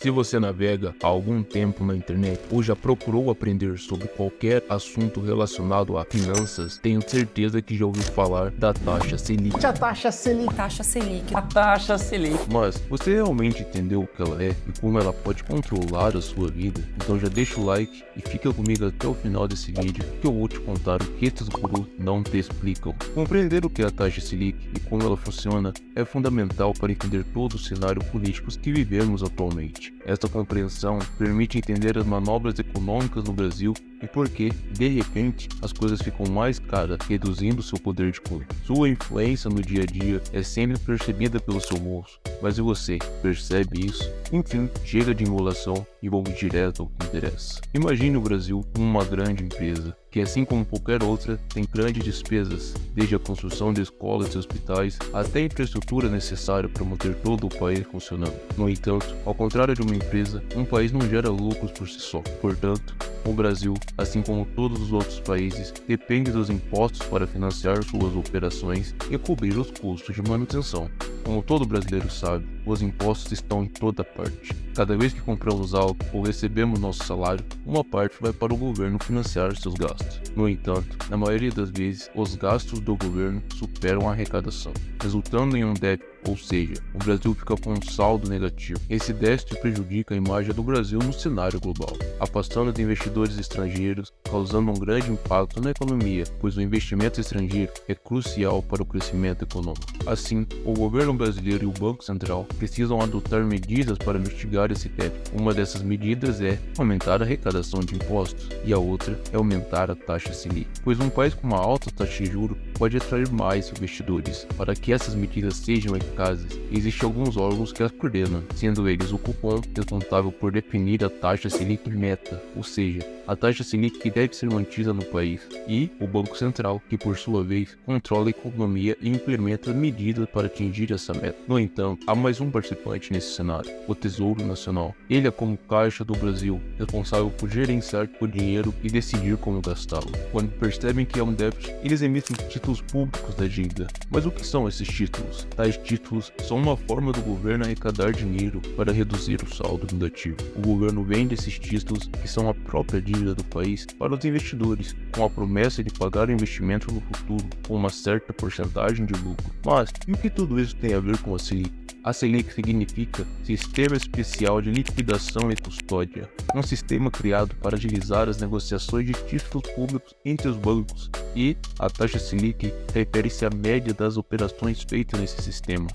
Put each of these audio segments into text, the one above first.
Se você navega há algum tempo na internet ou já procurou aprender sobre qualquer assunto relacionado a finanças, tenho certeza que já ouviu falar da taxa Selic. A taxa Selic. Taxa Selic. A taxa Selic. Mas você realmente entendeu o que ela é e como ela pode controlar a sua vida? Então já deixa o like e fica comigo até o final desse vídeo que eu vou te contar o que esses gurus não te explicam. Compreender o que é a taxa Selic e como ela funciona é fundamental para entender todo o cenário político que vivemos atualmente. Esta compreensão permite entender as manobras econômicas no Brasil e por que, de repente, as coisas ficam mais caras, reduzindo seu poder de compra. Sua influência no dia a dia é sempre percebida pelo seu bolso, mas e você, percebe isso? Enfim, chega de enrolação e vamos direto ao que interessa. Imagine o Brasil como uma grande empresa, que assim como qualquer outra, tem grandes despesas, desde a construção de escolas e hospitais até a infraestrutura necessária para manter todo o país funcionando. No entanto, ao contrário de uma empresa, um país não gera lucros por si só. Portanto, o Brasil, assim como todos os outros países, depende dos impostos para financiar suas operações e cobrir os custos de manutenção. Como todo brasileiro sabe, os impostos estão em toda parte. Cada vez que compramos algo ou recebemos nosso salário, uma parte vai para o governo financiar seus gastos. No entanto, na maioria das vezes, os gastos do governo superam a arrecadação, resultando em um déficit, ou seja, o Brasil fica com um saldo negativo. Esse déficit prejudica a imagem do Brasil no cenário global, afastando os investidores estrangeiros, causando um grande impacto na economia, pois o investimento estrangeiro é crucial para o crescimento econômico. Assim, o governo brasileiro e o Banco Central precisam adotar medidas para mitigar esse déficit. Uma dessas medidas é aumentar a arrecadação de impostos e a outra é aumentar a taxa Selic, pois um país com uma alta taxa de juros pode atrair mais investidores. Para que essas medidas sejam eficazes, existem alguns órgãos que as coordenam, sendo eles o Copom, responsável por definir a taxa Selic meta, ou seja, a taxa Selic que deve ser mantida no país, e o Banco Central, que por sua vez controla a economia e implementa medidas para atingir essa meta. No entanto, há mais um participante nesse cenário, o Tesouro Nacional. Ele é como Caixa do Brasil, responsável por gerenciar o dinheiro e decidir como gastá-lo. Quando percebem que há um déficit, eles emitem títulos públicos da dívida. Mas o que são esses títulos? Tais títulos são uma forma do governo arrecadar dinheiro para reduzir o saldo negativo. O governo vende esses títulos, que são a própria dívida do país, para os investidores, com a promessa de pagar o investimento no futuro com uma certa porcentagem de lucro. Mas, e o que tudo isso tem a ver com a Selic? A Selic significa Sistema Especial de Liquidação e Custódia, um sistema criado para agilizar as negociações de títulos públicos entre os bancos, e a taxa Selic refere-se à média das operações feitas nesse sistema.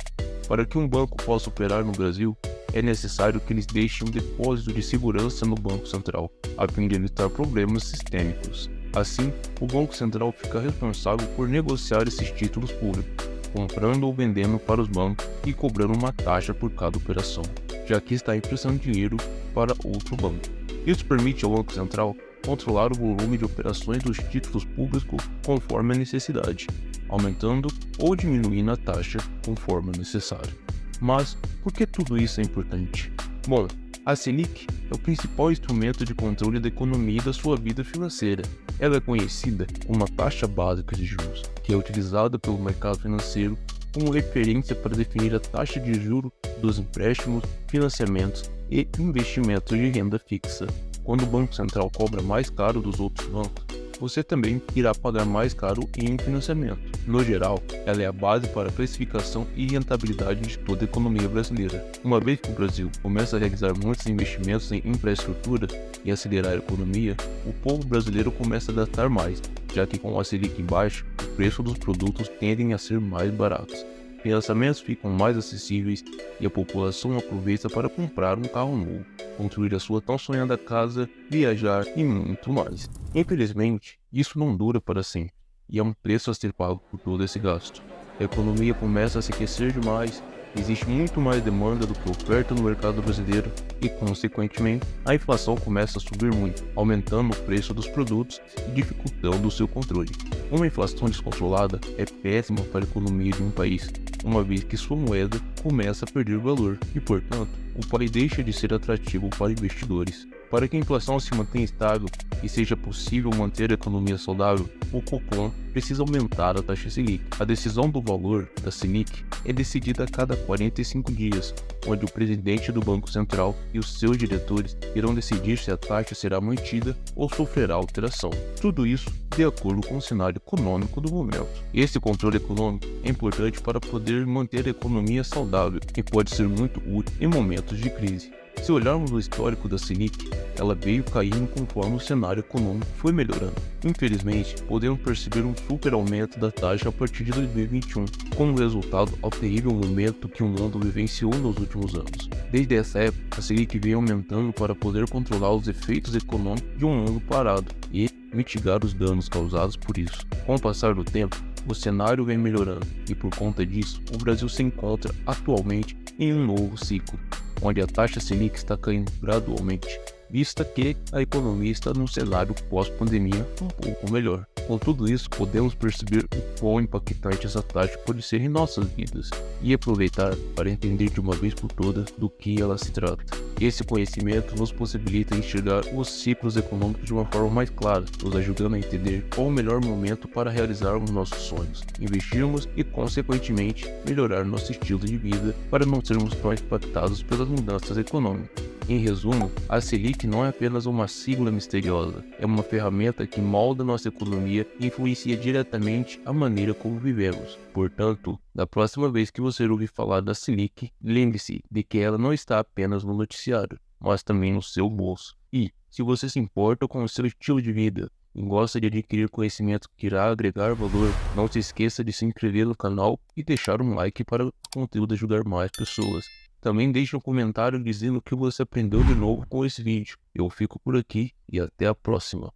Para que um banco possa operar no Brasil, é necessário que eles deixem um depósito de segurança no Banco Central, a fim de evitar problemas sistêmicos. Assim, o Banco Central fica responsável por negociar esses títulos públicos, comprando ou vendendo para os bancos e cobrando uma taxa por cada operação, já que está emprestando dinheiro para outro banco. Isso permite ao Banco Central controlar o volume de operações dos títulos públicos conforme a necessidade, aumentando ou diminuindo a taxa conforme necessário. Mas por que tudo isso é importante? Bom, a Selic é o principal instrumento de controle da economia e da sua vida financeira. Ela é conhecida como a taxa básica de juros, que é utilizada pelo mercado financeiro como referência para definir a taxa de juros dos empréstimos, financiamentos e investimentos de renda fixa. Quando o Banco Central cobra mais caro dos outros bancos, você também irá pagar mais caro em financiamento. No geral, ela é a base para a precificação e rentabilidade de toda a economia brasileira. Uma vez que o Brasil começa a realizar muitos investimentos em infraestrutura e acelerar a economia, o povo brasileiro começa a gastar mais, já que com a Selic baixa, o preço dos produtos tendem a ser mais baratos. Financiamentos ficam mais acessíveis e a população aproveita para comprar um carro novo, construir a sua tão sonhada casa, viajar e muito mais. Infelizmente, isso não dura para sempre, e é um preço a ser pago por todo esse gasto. A economia começa a se aquecer demais, existe muito mais demanda do que oferta no mercado brasileiro e, consequentemente, a inflação começa a subir muito, aumentando o preço dos produtos e dificultando o seu controle. Uma inflação descontrolada é péssima para a economia de um país, uma vez que sua moeda começa a perder valor e, portanto, o PAI deixa de ser atrativo para investidores. Para que a inflação se mantenha estável e seja possível manter a economia saudável, o Copom precisa aumentar a taxa Selic. A decisão do valor da Selic é decidida a cada 45 dias, onde o presidente do Banco Central e os seus diretores irão decidir se a taxa será mantida ou sofrerá alteração. Tudo isso de acordo com o cenário econômico do momento. Esse controle econômico é importante para poder manter a economia saudável e pode ser muito útil em momentos de crise. Se olharmos o histórico da Selic, ela veio caindo conforme o cenário econômico foi melhorando. Infelizmente, podemos perceber um super aumento da taxa a partir de 2021, como resultado ao terrível momento que o mundo vivenciou nos últimos anos. Desde essa época, a Selic vem aumentando para poder controlar os efeitos econômicos de um mundo parado e mitigar os danos causados por isso. Com o passar do tempo, o cenário vem melhorando e, por conta disso, o Brasil se encontra atualmente em um novo ciclo, onde a taxa Selic está caindo gradualmente, vista que a economia está num cenário pós-pandemia um pouco melhor. Com tudo isso, podemos perceber o quão impactante essa taxa pode ser em nossas vidas e aproveitar para entender de uma vez por todas do que ela se trata. Esse conhecimento nos possibilita enxergar os ciclos econômicos de uma forma mais clara, nos ajudando a entender qual o melhor momento para realizarmos nossos sonhos, investirmos e, consequentemente, melhorar nosso estilo de vida para não sermos tão impactados pelas mudanças econômicas. Em resumo, a Selic não é apenas uma sigla misteriosa, é uma ferramenta que molda nossa economia e influencia diretamente a maneira como vivemos. Portanto, da próxima vez que você ouvir falar da Selic, lembre-se de que ela não está apenas no noticiário, mas também no seu bolso. E, se você se importa com o seu estilo de vida e gosta de adquirir conhecimento que irá agregar valor, não se esqueça de se inscrever no canal e deixar um like para o conteúdo ajudar mais pessoas. Também deixe um comentário dizendo o que você aprendeu de novo com esse vídeo. Eu fico por aqui e até a próxima.